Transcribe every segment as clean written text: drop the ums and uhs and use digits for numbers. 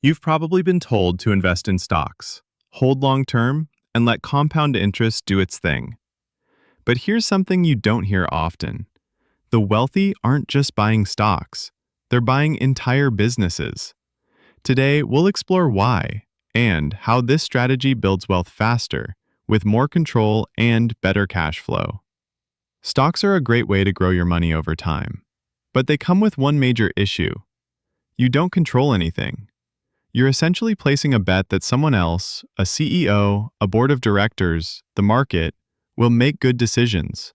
You've probably been told to invest in stocks, hold long term, and let compound interest do its thing. But here's something you don't hear often. The wealthy aren't just buying stocks, they're buying entire businesses. Today, we'll explore why and how this strategy builds wealth faster, with more control and better cash flow. Stocks are a great way to grow your money over time. But they come with one major issue. You don't control anything. You're essentially placing a bet that someone else, a CEO, a board of directors, the market, will make good decisions.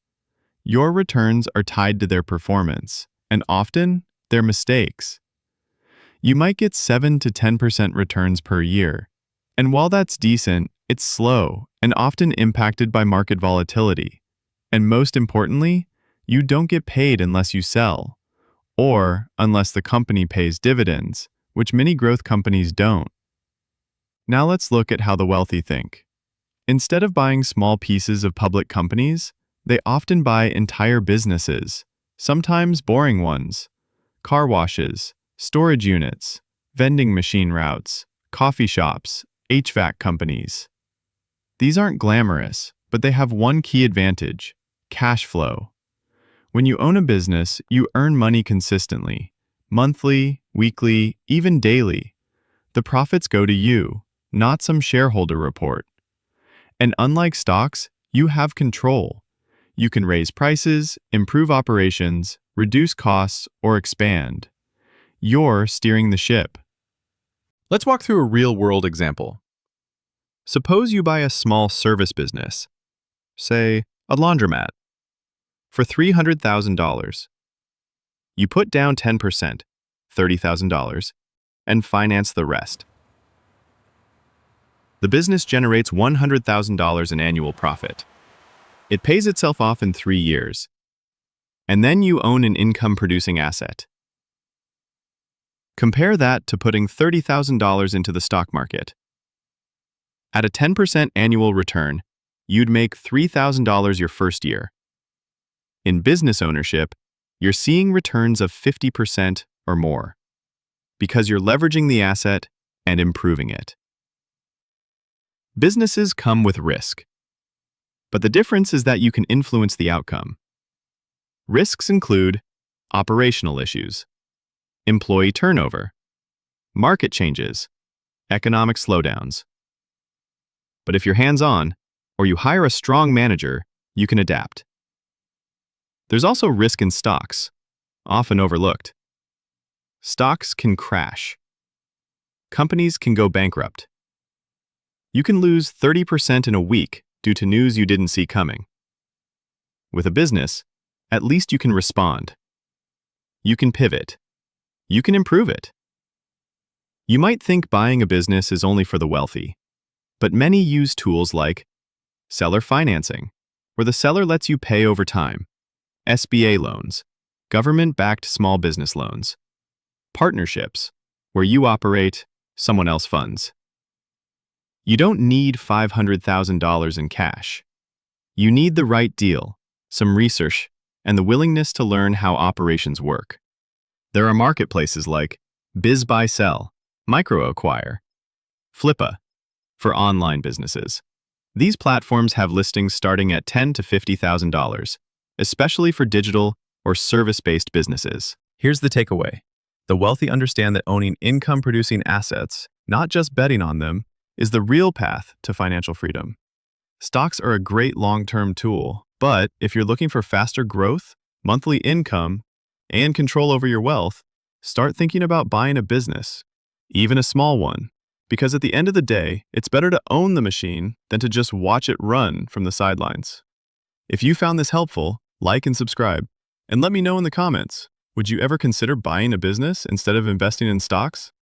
Your returns are tied to their performance, and often, their mistakes. You might get 7 to 10% returns per year, and while that's decent, it's slow and often impacted by market volatility. And most importantly, you don't get paid unless you sell, or unless the company pays dividends, which many growth companies don't. Now let's look at how the wealthy think. Instead of buying small pieces of public companies, they often buy entire businesses, sometimes boring ones: car washes, storage units, vending machine routes, coffee shops, HVAC companies. These aren't glamorous, but they have one key advantage: cash flow. When you own a business, you earn money consistently, monthly, weekly, even daily. The profits go to you, not some shareholder report. And unlike stocks, you have control. You can raise prices, improve operations, reduce costs, or expand. You're steering the ship. Let's walk through a real-world example. Suppose you buy a small service business, say a laundromat, for $300,000. You put down 10%, $30,000, and finance the rest. The business generates $100,000 in annual profit. It pays itself off in 3 years. And then you own an income-producing asset. Compare that to putting $30,000 into the stock market. At a 10% annual return, you'd make $3,000 your first year. In business ownership, you're seeing returns of 50% or more, because you're leveraging the asset and improving it. Businesses come with risk, but the difference is that you can influence the outcome. Risks include operational issues, employee turnover, market changes, economic slowdowns. But if you're hands-on, or you hire a strong manager, you can adapt. There's also risk in stocks, often overlooked. Stocks can crash. Companies can go bankrupt. You can lose 30% in a week due to news you didn't see coming. With a business, at least you can respond. You can pivot. You can improve it. You might think buying a business is only for the wealthy, but many use tools like seller financing, where the seller lets you pay over time, SBA loans, government-backed small business loans, partnerships, where you operate, someone else funds. You don't need $500,000 in cash. You need the right deal, some research, and the willingness to learn how operations work. There are marketplaces like Biz Buy Sell, Microacquire, Flippa for online businesses. These platforms have listings starting at $10,000 to $50,000, especially for digital or service-based businesses. Here's the takeaway. The wealthy understand that owning income-producing assets, not just betting on them, is the real path to financial freedom. Stocks are a great long-term tool, but if you're looking for faster growth, monthly income, and control over your wealth, start thinking about buying a business, even a small one, because at the end of the day, it's better to own the machine than to just watch it run from the sidelines. If you found this helpful, like and subscribe, and let me know in the comments, would you ever consider buying a business instead of investing in stocks?